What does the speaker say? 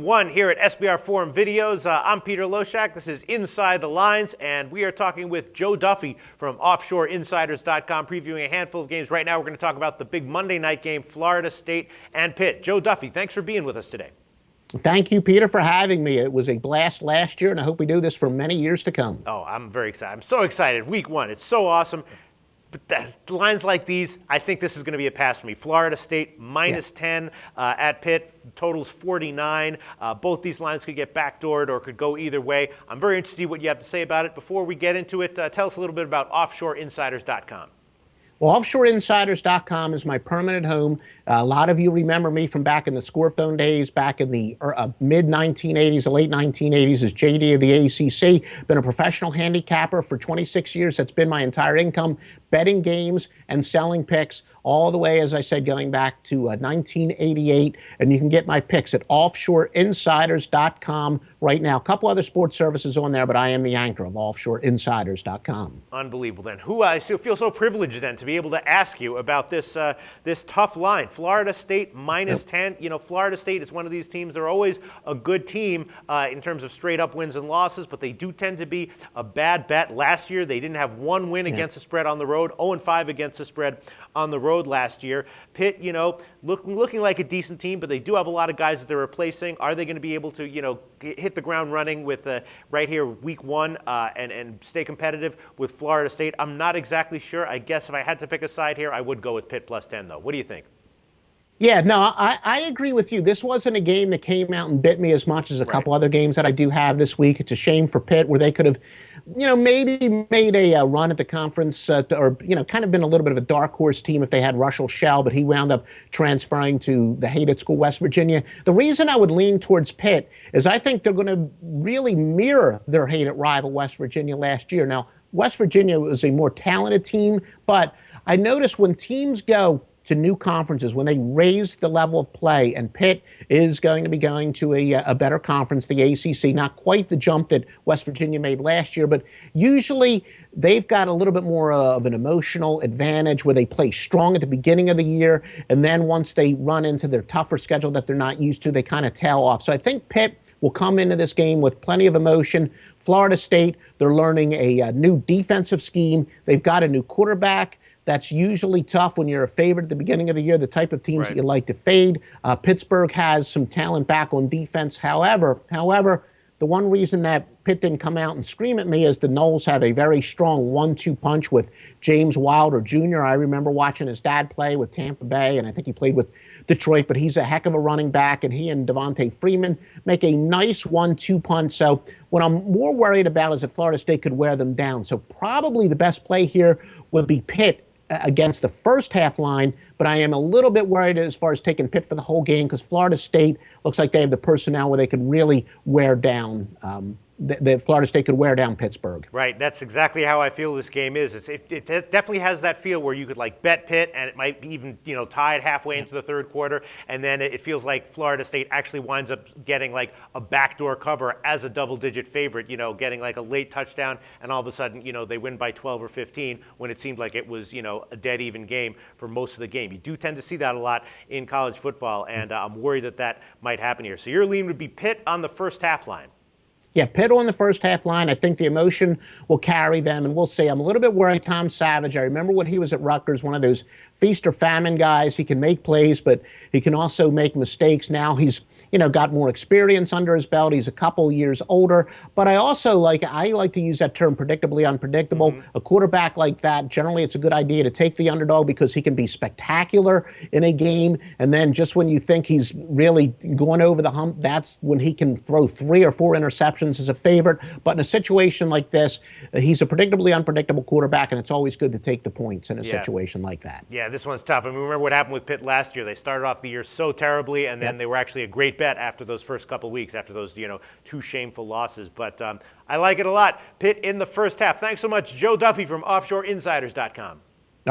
One here at SBR Forum Videos. I'm Peter Loshak. This is Inside the Lines, and we are talking with Joe Duffy from OffshoreInsiders.com, previewing a handful of games. Right now, we're going to talk about the big Monday night game, Florida State and Pitt. Joe Duffy, thanks for being with us today. Thank you, Peter, for having me. It was a blast last year, and I hope we do this for many years to come. Oh, I'm very excited. I'm so excited. Week one, it's so awesome. But lines like these, I think this is going to be a pass for me. Florida State minus 10 at Pitt, totals 49. Both these lines could get backdoored or could go either way. I'm very interested to see what you have to say about it. Before we get into it, tell us a little bit about OffshoreInsiders.com. Well, OffshoreInsiders.com is my permanent home. A lot of you remember me from back in the Scorephone days, back in the mid-1980s, the late 1980s as JD of the ACC. Been a professional handicapper for 26 years. That's been my entire income, betting games and selling picks all the way, as I said, going back to 1988. And you can get my picks at OffshoreInsiders.com right now. A couple other sports services on there, but I am the anchor of OffshoreInsiders.com. Unbelievable. Then I feel so privileged then to be able to ask you about this this tough line. Florida State minus 10. You know, Florida State is one of these teams. They're always a good team in terms of straight up wins and losses, but they do tend to be a bad bet. Last year, they didn't have one win against the spread on the road, 0-5 against the spread on the road last year. Pitt, you know, looking like a decent team, but they do have a lot of guys that they're replacing. Are they going to be able to, you know, hit the ground running with right here week one and stay competitive with Florida State? I'm not exactly sure. I guess if I had to pick a side here, I would go with Pitt plus 10, though. What do you think? Yeah, no, I agree with you. This wasn't a game that came out and bit me as much as a couple other games that I do have this week. It's a shame for Pitt where they could have, you know, maybe made a run at the conference or, you know, kind of been a little bit of a dark horse team if they had Russell Shell, but he wound up transferring to the hated school, West Virginia. The reason I would lean towards Pitt is I think they're going to really mirror their hated rival, West Virginia, last year. Now, West Virginia was a more talented team, but I noticed when teams go to new conferences, when they raise the level of play, and Pitt is going to be going to a better conference, the ACC, not quite the jump that West Virginia made last year, but usually they've got a little bit more of an emotional advantage where they play strong at the beginning of the year, and then once they run into their tougher schedule that they're not used to, they kind of tail off. So I think Pitt will come into this game with plenty of emotion. Florida State, they're learning a new defensive scheme. They've got a new quarterback. That's usually tough when you're a favorite at the beginning of the year, the type of teams that you like to fade. Pittsburgh has some talent back on defense. However, the one reason that Pitt didn't come out and scream at me is the Noles have a very strong 1-2 punch with James Wilder Jr. I remember watching his dad play with Tampa Bay, and I think he played with Detroit, but he's a heck of a running back, and he and Devontae Freeman make a nice 1-2 punch. So what I'm more worried about is if Florida State could wear them down. So probably the best play here would be Pitt against the first half line, but I am a little bit worried as far as taking Pitt for the whole game because Florida State looks like they have the personnel where they could really wear down that Florida State could wear down Pittsburgh. Right, that's exactly how I feel this game is. It definitely has that feel where you could like bet Pitt and it might be even, you know, tied halfway into the third quarter, and then it feels like Florida State actually winds up getting like a backdoor cover as a double-digit favorite, you know, getting like a late touchdown, and all of a sudden, you know, they win by 12 or 15 when it seemed like it was, you know, a dead even game for most of the game. You do tend to see that a lot in college football, and I'm worried that might happen here. So your lean would be Pitt on the first half line. Yeah, Pitt on the first half line. I think the emotion will carry them, and we'll see. I'm a little bit worried Tom Savage. I remember when he was at Rutgers, one of those feast or famine guys. He can make plays, but he can also make mistakes. Now he's, you know, got more experience under his belt. He's a couple years older. But I also like to use that term, predictably unpredictable. A quarterback like that, generally it's a good idea to take the underdog because he can be spectacular in a game. And then just when you think he's really going over the hump, that's when he can throw 3 or 4 interceptions as a favorite. But in a situation like this, he's a predictably unpredictable quarterback, and it's always good to take the points in a situation like that. Yeah, this one's tough. I mean, remember what happened with Pitt last year. They started off the year so terribly, and then they were actually a great bet after those first couple of weeks, after those, you know, 2 shameful losses. But I like it a lot. Pitt in the first half. Thanks so much, Joe Duffy from OffshoreInsiders.com.